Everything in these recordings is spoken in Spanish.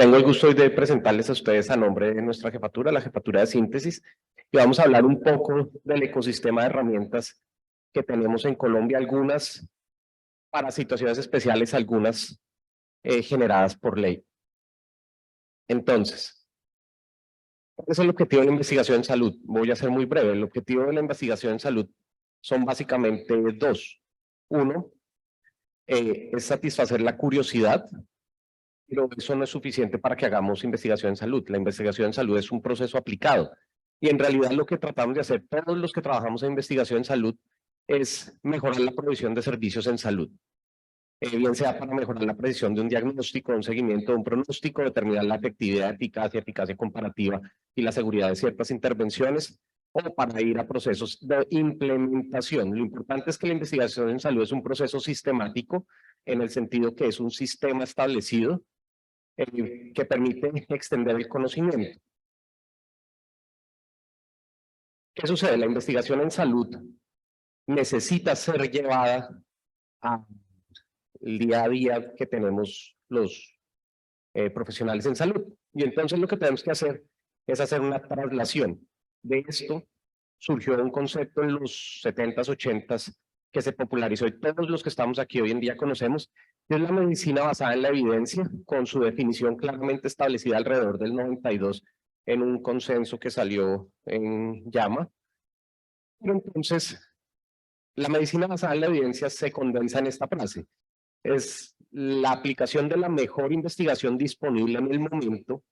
Tengo el gusto hoy de presentarles a ustedes a nombre de nuestra jefatura, la jefatura de síntesis, y vamos a hablar un poco del ecosistema de herramientas que tenemos en Colombia, algunas para situaciones especiales, algunas generadas por ley. Entonces, ¿cuál es el objetivo de la investigación en salud? Voy a ser muy breve. El objetivo de la investigación en salud son básicamente dos. Uno, es satisfacer la curiosidad, pero eso no es suficiente para que hagamos investigación en salud. La investigación en salud es un proceso aplicado. Y en realidad lo que tratamos de hacer todos los que trabajamos en investigación en salud es mejorar la provisión de servicios en salud. Bien sea para mejorar la precisión de un diagnóstico, un seguimiento, un pronóstico, determinar la efectividad, eficacia comparativa y la seguridad de ciertas intervenciones, o para ir a procesos de implementación. Lo importante es que la investigación en salud es un proceso sistemático, en el sentido que es un sistema establecido que permite extender el conocimiento. ¿Qué sucede? La investigación en salud necesita ser llevada al día a día que tenemos los profesionales en salud. Y entonces lo que tenemos que hacer es hacer una traslación. De esto surgió un concepto en los 70s, 80s que se popularizó y todos los que estamos aquí hoy en día conocemos, que es la medicina basada en la evidencia, con su definición claramente establecida alrededor del 92 en un consenso que salió en JAMA. Pero entonces, la medicina basada en la evidencia se condensa en esta frase. Es la aplicación de la mejor investigación disponible en el momento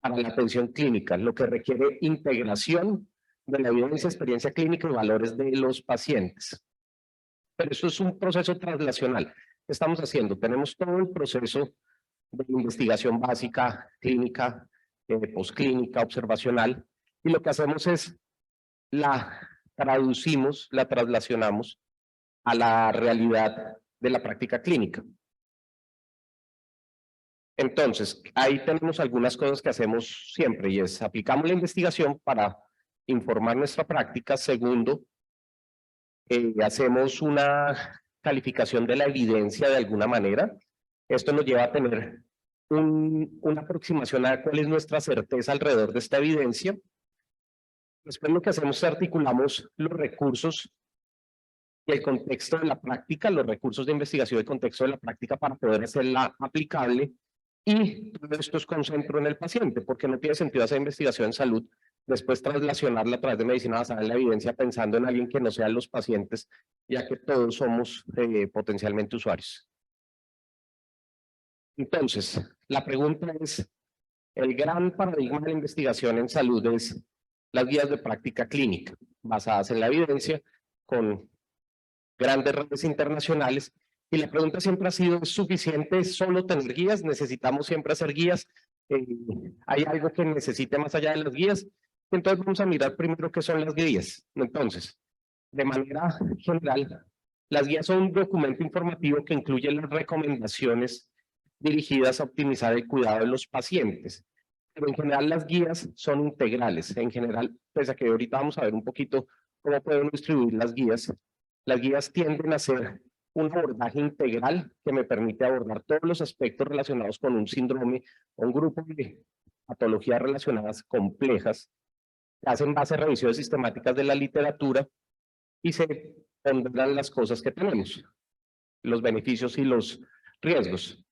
para la atención clínica, lo que requiere integración de la evidencia, experiencia clínica y valores de los pacientes. Pero eso es un proceso translacional. ¿Qué estamos haciendo? Tenemos todo el proceso de investigación básica, clínica, postclínica, observacional, y lo que hacemos es la traducimos, la traslacionamos a la realidad de la práctica clínica. Entonces, ahí tenemos algunas cosas que hacemos siempre y es aplicamos la investigación para informar nuestra práctica. Segundo, hacemos una calificación de la evidencia de alguna manera. Esto nos lleva a tener una aproximación a cuál es nuestra certeza alrededor de esta evidencia. Después lo que hacemos es articulamos los recursos y el contexto de la práctica, los recursos de investigación y el contexto de la práctica para poder hacerla aplicable. Y todo esto es concentro en el paciente, porque no tiene sentido hacer investigación en salud, después traslacionarla a través de medicina basada en la evidencia pensando en alguien que no sean los pacientes, ya que todos somos potencialmente usuarios. Entonces, la pregunta es, el gran paradigma de la investigación en salud es las guías de práctica clínica, basadas en la evidencia, con grandes redes internacionales, y la pregunta siempre ha sido, ¿es suficiente solo tener guías? ¿Necesitamos siempre hacer guías? ¿Hay algo que necesite más allá de las guías? Entonces vamos a mirar primero qué son las guías. Entonces, de manera general, las guías son un documento informativo que incluye las recomendaciones dirigidas a optimizar el cuidado de los pacientes. Pero en general las guías son integrales. En general, pese a que ahorita vamos a ver un poquito cómo podemos distribuir las guías tienden a ser un abordaje integral que me permite abordar todos los aspectos relacionados con un síndrome o un grupo de patologías relacionadas complejas, hacen base a revisiones sistemáticas de la literatura y se ponderan las cosas que tenemos, los beneficios y los riesgos.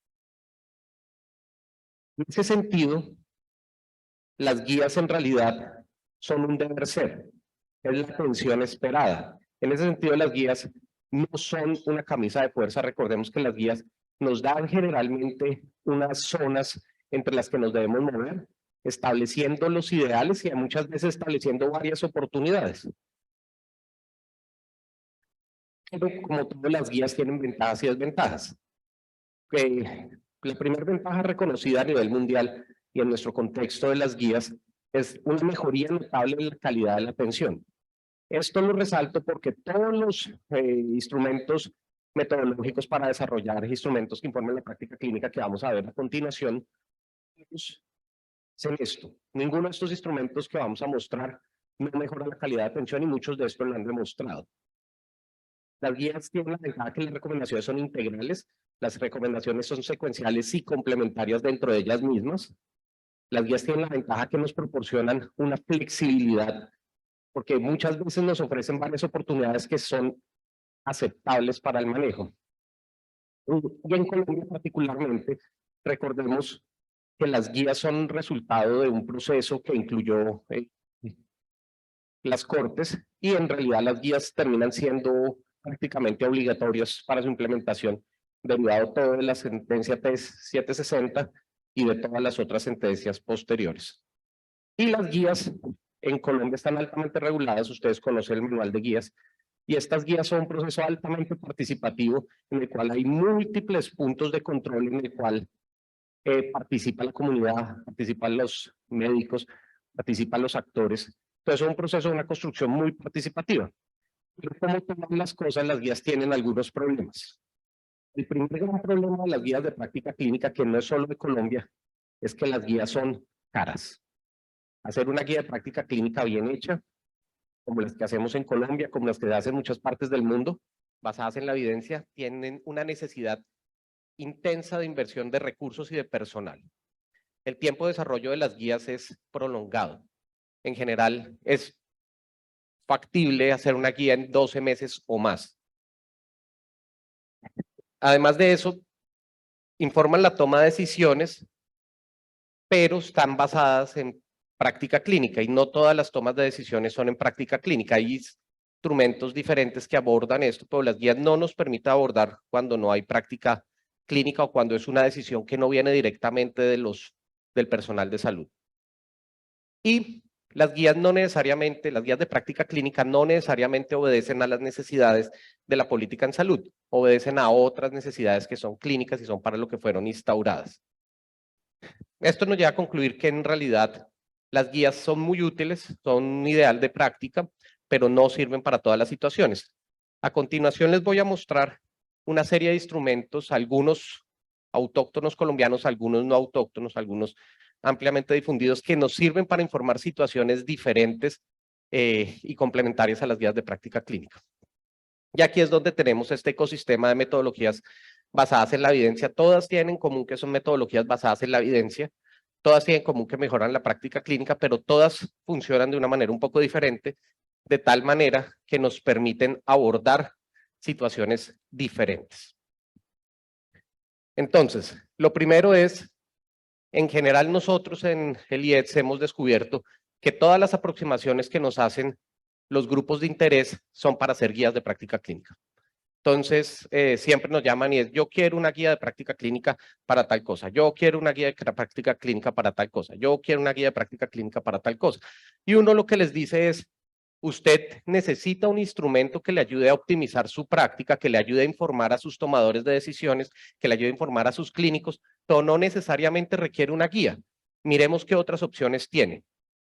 En ese sentido, las guías en realidad son un deber ser, es la atención esperada. En ese sentido, las guías no son una camisa de fuerza. Recordemos que las guías nos dan generalmente unas zonas entre las que nos debemos mover, estableciendo los ideales y muchas veces estableciendo varias oportunidades. Pero como todas las guías tienen ventajas y desventajas. La primera ventaja reconocida a nivel mundial y en nuestro contexto de las guías es una mejoría notable en la calidad de la atención. Esto lo resalto porque todos los instrumentos metodológicos para desarrollar instrumentos que informen la práctica clínica que vamos a ver a continuación, hacen esto. Ninguno de estos instrumentos que vamos a mostrar no mejora la calidad de atención y muchos de estos lo han demostrado. Las guías tienen la ventaja que las recomendaciones son integrales, las recomendaciones son secuenciales y complementarias dentro de ellas mismas. Las guías tienen la ventaja que nos proporcionan una flexibilidad, porque muchas veces nos ofrecen varias oportunidades que son aceptables para el manejo. Y en Colombia particularmente, recordemos que las guías son resultado de un proceso que incluyó las cortes y en realidad las guías terminan siendo prácticamente obligatorias para su implementación, derivado todo de la sentencia TES 760 y de todas las otras sentencias posteriores. Y las guías en Colombia están altamente reguladas, ustedes conocen el manual de guías, y estas guías son un proceso altamente participativo en el cual hay múltiples puntos de control en el cual participa la comunidad, participan los médicos, participan los actores. Entonces es un proceso de una construcción muy participativa. Pero como todas las cosas, las guías tienen algunos problemas. El primer gran problema de las guías de práctica clínica, que no es solo de Colombia, es que las guías son caras. Hacer una guía de práctica clínica bien hecha, como las que hacemos en Colombia, como las que se hacen en muchas partes del mundo, basadas en la evidencia, tienen una necesidad intensa de inversión de recursos y de personal. El tiempo de desarrollo de las guías es prolongado. En general, es factible hacer una guía en 12 meses o más. Además de eso, informan la toma de decisiones, pero están basadas en práctica clínica y no todas las tomas de decisiones son en práctica clínica. Hay instrumentos diferentes que abordan esto, pero las guías no nos permiten abordar cuando no hay práctica clínica o cuando es una decisión que no viene directamente del personal de salud. Y las guías no necesariamente, las guías de práctica clínica no necesariamente obedecen a las necesidades de la política en salud, obedecen a otras necesidades que son clínicas y son para lo que fueron instauradas. Esto nos lleva a concluir que en realidad las guías son muy útiles, son un ideal de práctica, pero no sirven para todas las situaciones. A continuación les voy a mostrar una serie de instrumentos, algunos autóctonos colombianos, algunos no autóctonos, algunos ampliamente difundidos, que nos sirven para informar situaciones diferentes y complementarias a las guías de práctica clínica. Y aquí es donde tenemos este ecosistema de metodologías basadas en la evidencia. Todas tienen en común que son metodologías basadas en la evidencia, todas tienen en común que mejoran la práctica clínica, pero todas funcionan de una manera un poco diferente, de tal manera que nos permiten abordar situaciones diferentes. Entonces, lo primero es, en general nosotros en el IEDS hemos descubierto que todas las aproximaciones que nos hacen los grupos de interés son para hacer guías de práctica clínica. Entonces, siempre nos llaman y es, yo quiero una guía de práctica clínica para tal cosa, yo quiero una guía de práctica clínica para tal cosa, yo quiero una guía de práctica clínica para tal cosa. Y uno lo que les dice es, usted necesita un instrumento que le ayude a optimizar su práctica, que le ayude a informar a sus tomadores de decisiones, que le ayude a informar a sus clínicos, pero no necesariamente requiere una guía. Miremos qué otras opciones tiene.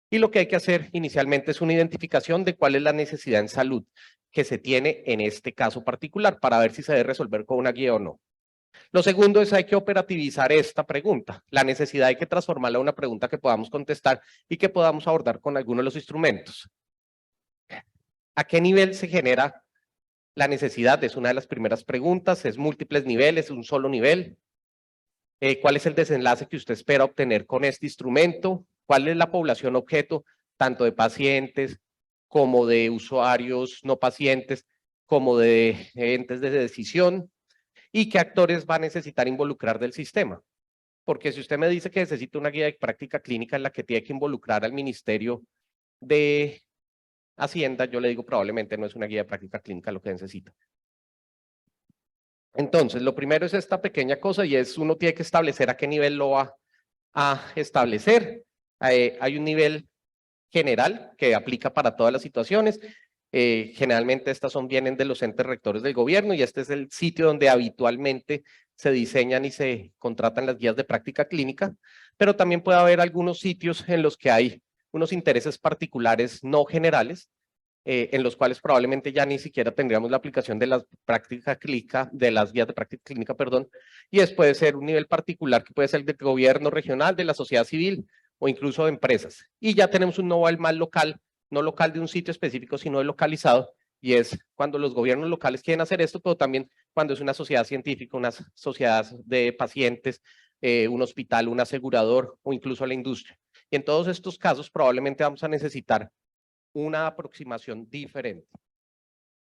Y lo que hay que hacer inicialmente es una identificación de cuál es la necesidad en salud que se tiene en este caso particular para ver si se debe resolver con una guía o no. Lo segundo es hay que operativizar esta pregunta. La necesidad hay que transformarla a una pregunta que podamos contestar y que podamos abordar con alguno de los instrumentos. ¿A qué nivel se genera la necesidad? Es una de las primeras preguntas. ¿Es múltiples niveles? ¿Un solo nivel? ¿Cuál es el desenlace que usted espera obtener con este instrumento? ¿Cuál es la población objeto, tanto de pacientes como de usuarios no pacientes, como de entes de decisión? ¿Y qué actores va a necesitar involucrar del sistema? Porque si usted me dice que necesita una guía de práctica clínica en la que tiene que involucrar al Ministerio de Hacienda, yo le digo probablemente no es una guía de práctica clínica lo que necesita. Entonces, lo primero es esta pequeña cosa y es uno tiene que establecer a qué nivel lo va a establecer. Hay un nivel general que aplica para todas las situaciones. Generalmente estas vienen de los entes rectores del gobierno y este es el sitio donde habitualmente se diseñan y se contratan las guías de práctica clínica, pero también puede haber algunos sitios en los que hay unos intereses particulares no generales, en los cuales probablemente ya ni siquiera tendríamos la aplicación de las prácticas clínica, de las guías de práctica clínica, perdón, y puede ser un nivel particular que puede ser del gobierno regional, de la sociedad civil o incluso de empresas. Y ya tenemos un nivel más local, no local de un sitio específico, sino de localizado, y es cuando los gobiernos locales quieren hacer esto, pero también cuando es una sociedad científica, una sociedad de pacientes, un hospital, un asegurador o incluso la industria. Y en todos estos casos probablemente vamos a necesitar una aproximación diferente.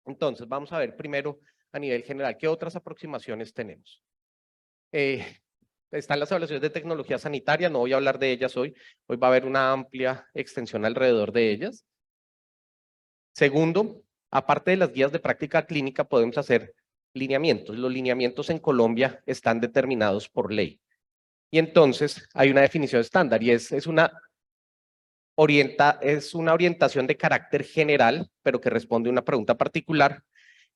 Entonces, vamos a ver primero a nivel general qué otras aproximaciones tenemos. Están las evaluaciones de tecnología sanitaria, no voy a hablar de ellas hoy, hoy va a haber una amplia extensión alrededor de ellas. Segundo, aparte de las guías de práctica clínica, podemos hacer lineamientos. Los lineamientos en Colombia están determinados por ley. Y entonces hay una definición estándar y es una orientación de carácter general, pero que responde a una pregunta particular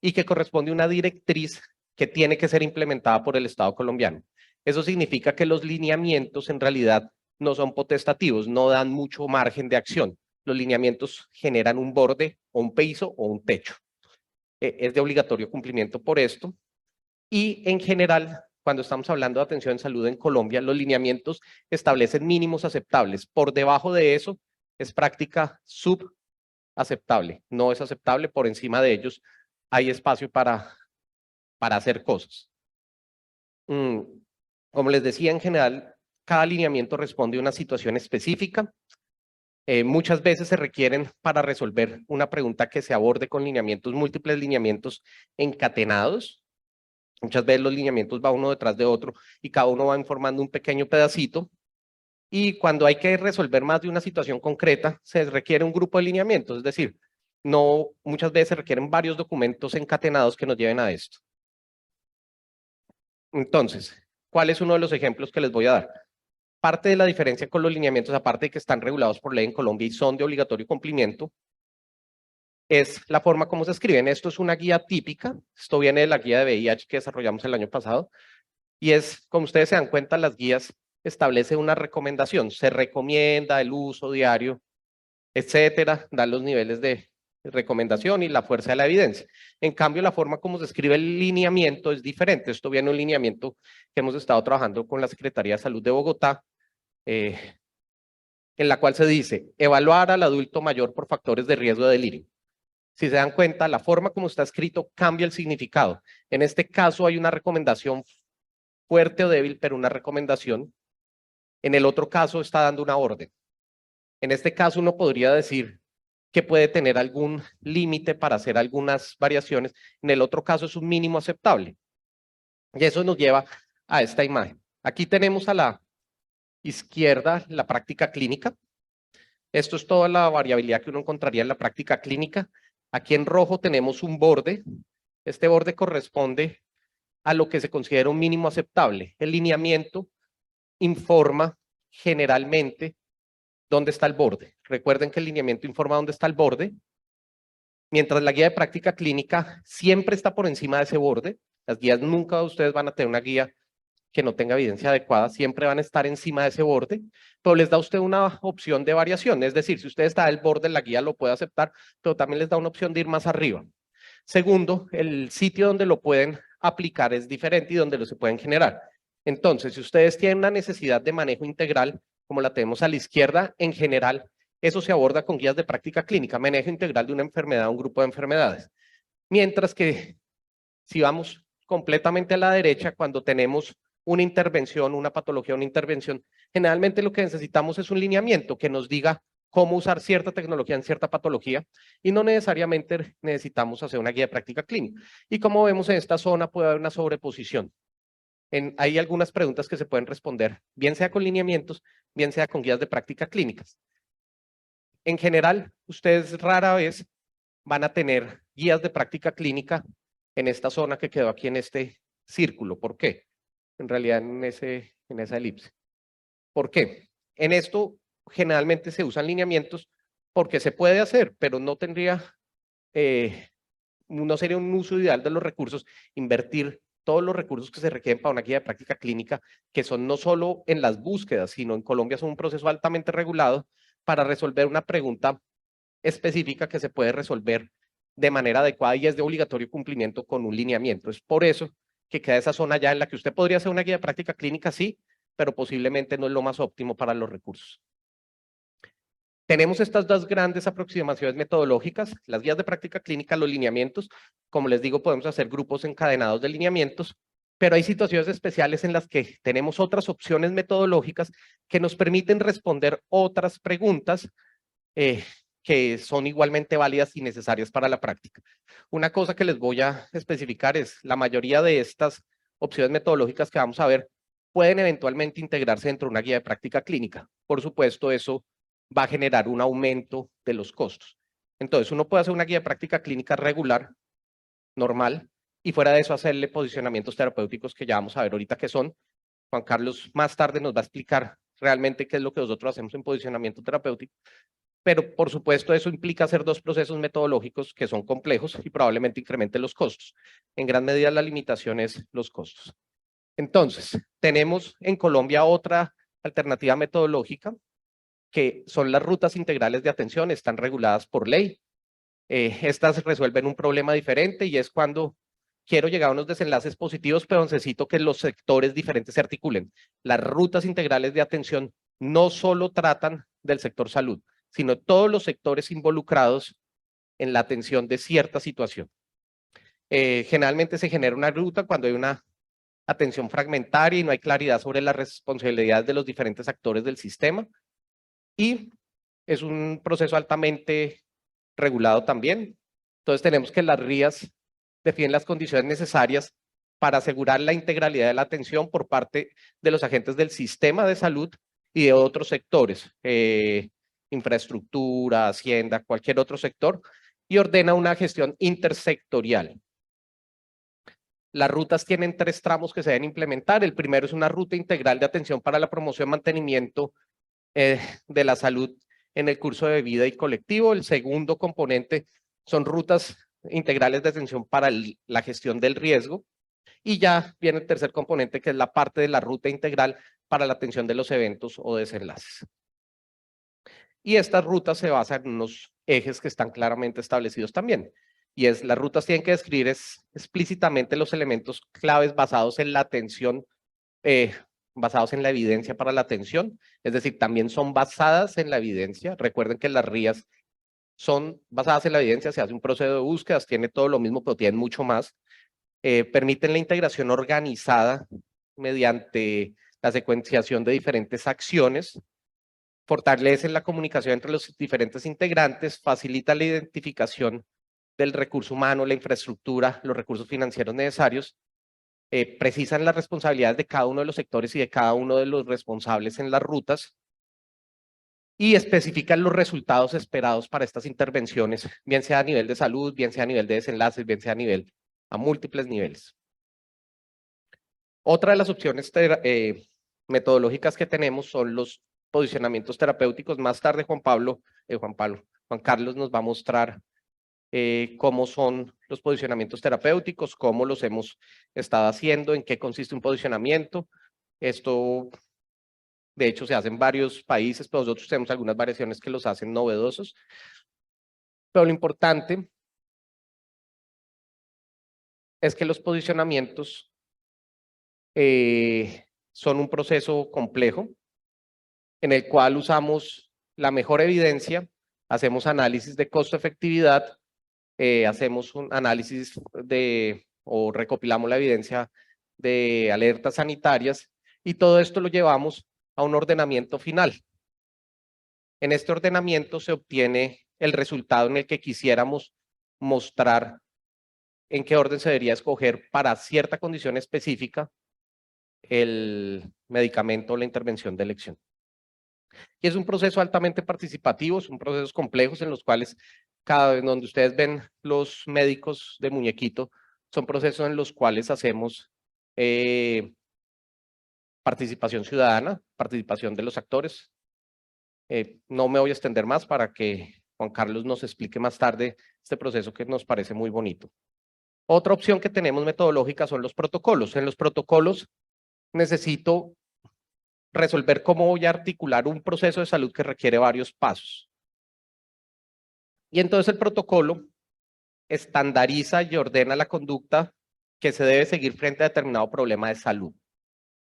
y que corresponde a una directriz que tiene que ser implementada por el Estado colombiano. Eso significa que los lineamientos en realidad no son potestativos, no dan mucho margen de acción. Los lineamientos generan un borde o un piso o un techo. Es de obligatorio cumplimiento por esto. Y en general, cuando estamos hablando de atención en salud en Colombia, los lineamientos establecen mínimos aceptables. Por debajo de eso es práctica subaceptable. No es aceptable, por encima de ellos hay espacio para hacer cosas. Como les decía, en general, cada lineamiento responde a una situación específica. Muchas veces se requieren para resolver una pregunta que se aborde con lineamientos, múltiples lineamientos encatenados. Muchas veces los lineamientos van uno detrás de otro y cada uno va informando un pequeño pedacito. Y cuando hay que resolver más de una situación concreta, se requiere un grupo de lineamientos, es decir, no, muchas veces se requieren varios documentos encatenados que nos lleven a esto. Entonces, ¿cuál es uno de los ejemplos que les voy a dar? Parte de la diferencia con los lineamientos, aparte de que están regulados por ley en Colombia y son de obligatorio cumplimiento, es la forma como se escriben. Esto es una guía típica, esto viene de la guía de VIH que desarrollamos el año pasado, y es, como ustedes se dan cuenta, las guías establecen una recomendación, se recomienda el uso diario, etcétera, dan los niveles de recomendación y la fuerza de la evidencia. En cambio, la forma como se escribe el lineamiento es diferente. Esto viene de un lineamiento que hemos estado trabajando con la Secretaría de Salud de Bogotá, en la cual se dice, evaluar al adulto mayor por factores de riesgo de delirio. Si se dan cuenta, la forma como está escrito cambia el significado. En este caso hay una recomendación fuerte o débil, pero una recomendación. En el otro caso está dando una orden. En este caso uno podría decir que puede tener algún límite para hacer algunas variaciones. En el otro caso es un mínimo aceptable. Y eso nos lleva a esta imagen. Aquí tenemos a la izquierda la práctica clínica. Esto es toda la variabilidad que uno encontraría en la práctica clínica. Aquí en rojo tenemos un borde. Este borde corresponde a lo que se considera un mínimo aceptable. El lineamiento informa generalmente dónde está el borde. Recuerden que el lineamiento informa dónde está el borde, mientras la guía de práctica clínica siempre está por encima de ese borde. Las guías nunca ustedes van a tener una guía que no tenga evidencia adecuada, siempre van a estar encima de ese borde, pero les da a usted una opción de variación, es decir, si usted está al borde, la guía lo puede aceptar, pero también les da una opción de ir más arriba. Segundo, el sitio donde lo pueden aplicar es diferente y donde lo se pueden generar. Entonces, si ustedes tienen una necesidad de manejo integral, como la tenemos a la izquierda, en general, eso se aborda con guías de práctica clínica, manejo integral de una enfermedad o un grupo de enfermedades. Mientras que si vamos completamente a la derecha, cuando tenemos una intervención, una patología, una intervención, generalmente lo que necesitamos es un lineamiento que nos diga cómo usar cierta tecnología en cierta patología y no necesariamente necesitamos hacer una guía de práctica clínica. Y como vemos en esta zona puede haber una sobreposición. Hay algunas preguntas que se pueden responder, bien sea con lineamientos, bien sea con guías de práctica clínicas. En general, ustedes rara vez van a tener guías de práctica clínica en esta zona que quedó aquí en este círculo. ¿Por qué? En realidad en esa elipse. ¿Por qué? En esto generalmente se usan lineamientos porque se puede hacer, pero no sería un uso ideal de los recursos, invertir todos los recursos que se requieren para una guía de práctica clínica, que son no solo en las búsquedas, sino en Colombia son un proceso altamente regulado para resolver una pregunta específica que se puede resolver de manera adecuada y es de obligatorio cumplimiento con un lineamiento. Es por eso que queda esa zona ya en la que usted podría hacer una guía de práctica clínica, sí, pero posiblemente no es lo más óptimo para los recursos. Tenemos estas dos grandes aproximaciones metodológicas, las guías de práctica clínica, los lineamientos. Como les digo, podemos hacer grupos encadenados de lineamientos, pero hay situaciones especiales en las que tenemos otras opciones metodológicas que nos permiten responder otras preguntas que son igualmente válidas y necesarias para la práctica. Una cosa que les voy a especificar es la mayoría de estas opciones metodológicas que vamos a ver pueden eventualmente integrarse dentro de una guía de práctica clínica. Por supuesto, eso va a generar un aumento de los costos. Entonces, uno puede hacer una guía de práctica clínica regular, normal, y fuera de eso hacerle posicionamientos terapéuticos que ya vamos a ver ahorita qué son. Juan Carlos más tarde nos va a explicar realmente qué es lo que nosotros hacemos en posicionamiento terapéutico, pero por supuesto eso implica hacer dos procesos metodológicos que son complejos y probablemente incrementen los costos. En gran medida la limitación es los costos. Entonces, tenemos en Colombia otra alternativa metodológica que son las rutas integrales de atención, están reguladas por ley. Estas resuelven un problema diferente y es cuando quiero llegar a unos desenlaces positivos, pero necesito que los sectores diferentes se articulen. Las rutas integrales de atención no solo tratan del sector salud, sino todos los sectores involucrados en la atención de cierta situación. Generalmente se genera una ruta cuando hay una atención fragmentaria y no hay claridad sobre las responsabilidades de los diferentes actores del sistema. Y es un proceso altamente regulado también. Entonces tenemos que las RIAs definen las condiciones necesarias para asegurar la integralidad de la atención por parte de los agentes del sistema de salud y de otros sectores, infraestructura, hacienda, cualquier otro sector, y ordena una gestión intersectorial. Las rutas tienen 3 tramos que se deben implementar. El primero es una ruta integral de atención para la promoción y mantenimiento de la salud en el curso de vida y colectivo. El segundo componente son rutas integrales de atención para la gestión del riesgo. Y ya viene el tercer componente, que es la parte de la ruta integral para la atención de los eventos o desenlaces. Y estas rutas se basan en unos ejes que están claramente establecidos también. Y es, las rutas tienen que describir explícitamente los elementos claves basados en la atención, basados en la evidencia para la atención. Es decir, también son basadas en la evidencia. Recuerden que las RIAs son basadas en la evidencia, se hace un proceso de búsquedas, tiene todo lo mismo, pero tienen mucho más. Permiten la integración organizada mediante la secuenciación de diferentes acciones, fortalecen la comunicación entre los diferentes integrantes, facilita la identificación del recurso humano, la infraestructura, los recursos financieros necesarios, precisan las responsabilidades de cada uno de los sectores y de cada uno de los responsables en las rutas y especifican los resultados esperados para estas intervenciones, bien sea a nivel de salud, bien sea a nivel de desenlaces, bien sea a múltiples niveles. Otra de las opciones metodológicas que tenemos son los posicionamientos terapéuticos. Más tarde Juan Carlos nos va a mostrar cómo son los posicionamientos terapéuticos, cómo los hemos estado haciendo, en qué consiste un posicionamiento. Esto, de hecho, se hace en varios países, pero nosotros tenemos algunas variaciones que los hacen novedosos. Pero lo importante es que los posicionamientos son un proceso complejo en el cual usamos la mejor evidencia, hacemos análisis de costo-efectividad, hacemos un análisis o recopilamos la evidencia de alertas sanitarias y todo esto lo llevamos a un ordenamiento final. En este ordenamiento se obtiene el resultado en el que quisiéramos mostrar en qué orden se debería escoger para cierta condición específica el medicamento o la intervención de elección. Y es un proceso altamente participativo, son procesos complejos en los cuales cada vez donde ustedes ven los médicos de muñequito, son procesos en los cuales hacemos participación ciudadana, participación de los actores. No me voy a extender más para que Juan Carlos nos explique más tarde este proceso que nos parece muy bonito. Otra opción que tenemos metodológica son los protocolos. En los protocolos necesito resolver cómo voy a articular un proceso de salud que requiere varios pasos. Y entonces el protocolo estandariza y ordena la conducta que se debe seguir frente a determinado problema de salud.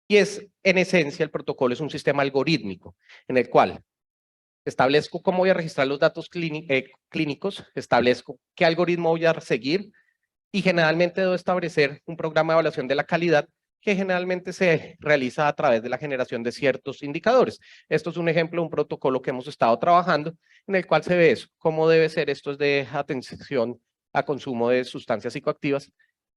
Y es, en esencia, el protocolo es un sistema algorítmico en el cual establezco cómo voy a registrar los datos clínicos, establezco qué algoritmo voy a seguir y generalmente debo establecer un programa de evaluación de la calidad que generalmente se realiza a través de la generación de ciertos indicadores. Esto es un ejemplo de un protocolo que hemos estado trabajando en el cual se ve eso, cómo debe ser esto de atención a consumo de sustancias psicoactivas,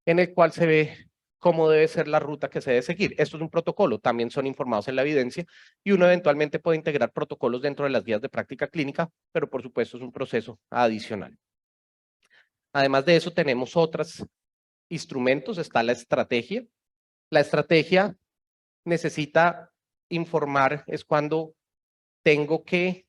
en el cual se ve cómo debe ser la ruta que se debe seguir. Esto es un protocolo, también son informados en la evidencia y uno eventualmente puede integrar protocolos dentro de las guías de práctica clínica, pero por supuesto es un proceso adicional. Además de eso tenemos otros instrumentos, está la estrategia. La estrategia necesita informar, es cuando tengo que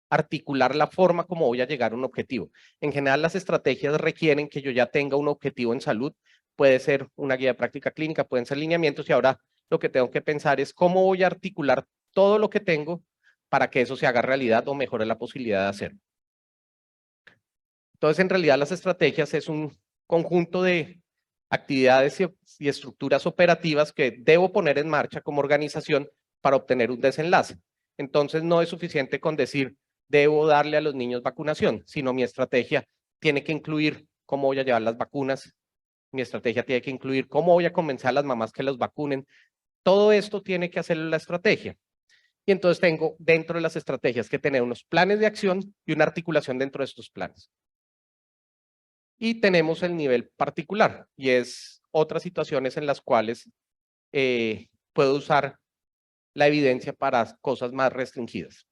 articular la forma como voy a llegar a un objetivo. En general, las estrategias requieren que yo ya tenga un objetivo en salud. Puede ser una guía de práctica clínica, pueden ser lineamientos, y ahora lo que tengo que pensar es cómo voy a articular todo lo que tengo para que eso se haga realidad o mejore la posibilidad de hacerlo. Entonces, en realidad, las estrategias es un conjunto de actividades y estructuras operativas que debo poner en marcha como organización para obtener un desenlace. Entonces, no es suficiente con decir, debo darle a los niños vacunación, sino mi estrategia tiene que incluir cómo voy a llevar las vacunas, mi estrategia tiene que incluir cómo voy a convencer a las mamás que los vacunen. Todo esto tiene que hacerlo la estrategia. Y entonces tengo dentro de las estrategias que tener unos planes de acción y una articulación dentro de estos planes. Y tenemos el nivel particular, y es otras situaciones en las cuales puedo usar la evidencia para cosas más restringidas.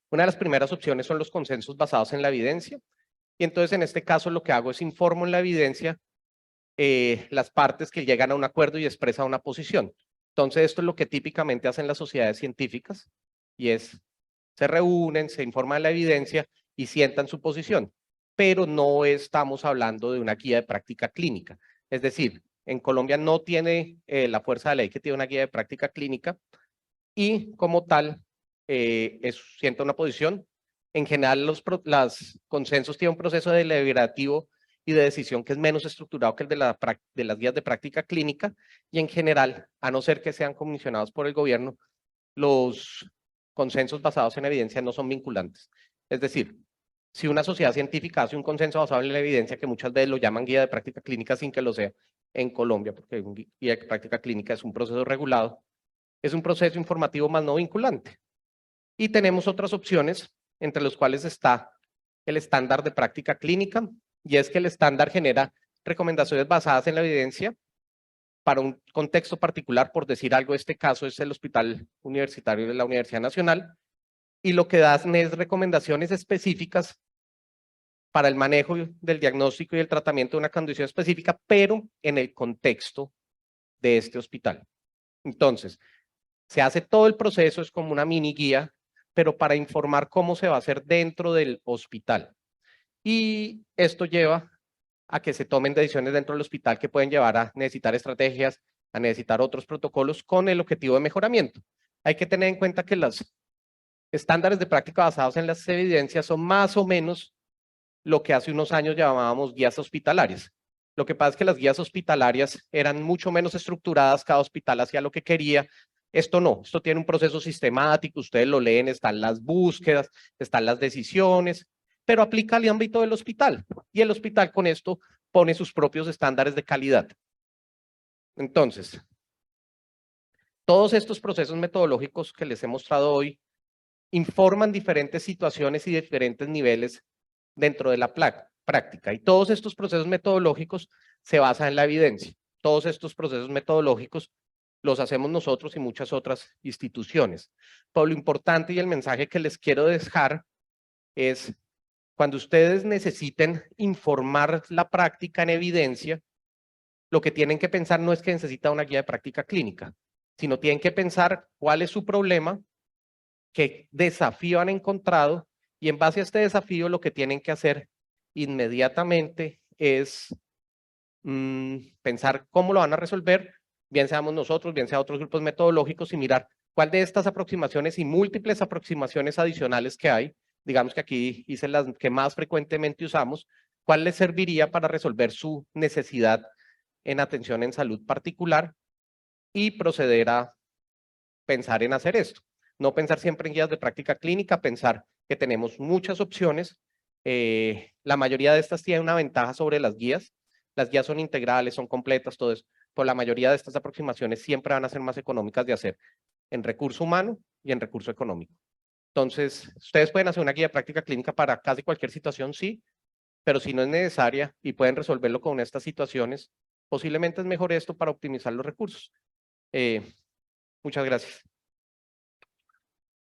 Una de las primeras opciones son los consensos basados en la evidencia, y entonces en este caso lo que hago es informo en la evidencia las partes que llegan a un acuerdo y expresan una posición. Entonces esto es lo que típicamente hacen las sociedades científicas, y es, se reúnen, se informa de la evidencia y sientan su posición, pero no estamos hablando de una guía de práctica clínica. Es decir, en Colombia no tiene la fuerza de ley que tiene una guía de práctica clínica, y como tal sienta una posición. En general, los consensos tienen un proceso deliberativo y de decisión que es menos estructurado que el de las guías de práctica clínica, y en general, a no ser que sean comisionados por el gobierno, los consensos basados en evidencia no son vinculantes. Es decir, si una sociedad científica hace un consenso basado en la evidencia, que muchas veces lo llaman guía de práctica clínica sin que lo sea en Colombia, porque un guía de práctica clínica es un proceso regulado, es un proceso informativo más no vinculante. Y tenemos otras opciones, entre los cuales está el estándar de práctica clínica, y es que el estándar genera recomendaciones basadas en la evidencia para un contexto particular. Por decir algo, este caso es el Hospital Universitario de la Universidad Nacional, y lo que dan es recomendaciones específicas para el manejo del diagnóstico y el tratamiento de una condición específica, pero en el contexto de este hospital. Entonces, se hace todo el proceso, es como una mini guía, pero para informar cómo se va a hacer dentro del hospital. Y esto lleva a que se tomen decisiones dentro del hospital que pueden llevar a necesitar estrategias, a necesitar otros protocolos con el objetivo de mejoramiento. Hay que tener en cuenta que los estándares de práctica basados en las evidencias son más o menos lo que hace unos años llamábamos guías hospitalarias. Lo que pasa es que las guías hospitalarias eran mucho menos estructuradas, cada hospital hacía lo que quería. Esto no, esto tiene un proceso sistemático, ustedes lo leen, están las búsquedas, están las decisiones, pero aplica al ámbito del hospital, y el hospital con esto pone sus propios estándares de calidad. Entonces, todos estos procesos metodológicos que les he mostrado hoy informan diferentes situaciones y diferentes niveles dentro de la práctica, y todos estos procesos metodológicos se basan en la evidencia. Todos estos procesos metodológicos los hacemos nosotros y muchas otras instituciones. Pero lo importante y el mensaje que les quiero dejar es, cuando ustedes necesiten informar la práctica en evidencia, lo que tienen que pensar no es que necesita una guía de práctica clínica, sino tienen que pensar cuál es su problema, qué desafío han encontrado, y en base a este desafío lo que tienen que hacer inmediatamente es pensar cómo lo van a resolver, bien seamos nosotros, bien sea otros grupos metodológicos, y mirar cuál de estas aproximaciones y múltiples aproximaciones adicionales que hay, digamos que aquí hice las que más frecuentemente usamos, cuál les serviría para resolver su necesidad en atención en salud particular, y proceder a pensar en hacer esto. No pensar siempre en guías de práctica clínica, pensar que tenemos muchas opciones. La mayoría de estas tienen una ventaja sobre las guías. Las guías son integrales, son completas, todo eso. Pero la mayoría de estas aproximaciones siempre van a ser más económicas de hacer en recurso humano y en recurso económico. Entonces, ustedes pueden hacer una guía de práctica clínica para casi cualquier situación, sí, pero si no es necesaria y pueden resolverlo con estas situaciones, posiblemente es mejor esto para optimizar los recursos. Muchas gracias.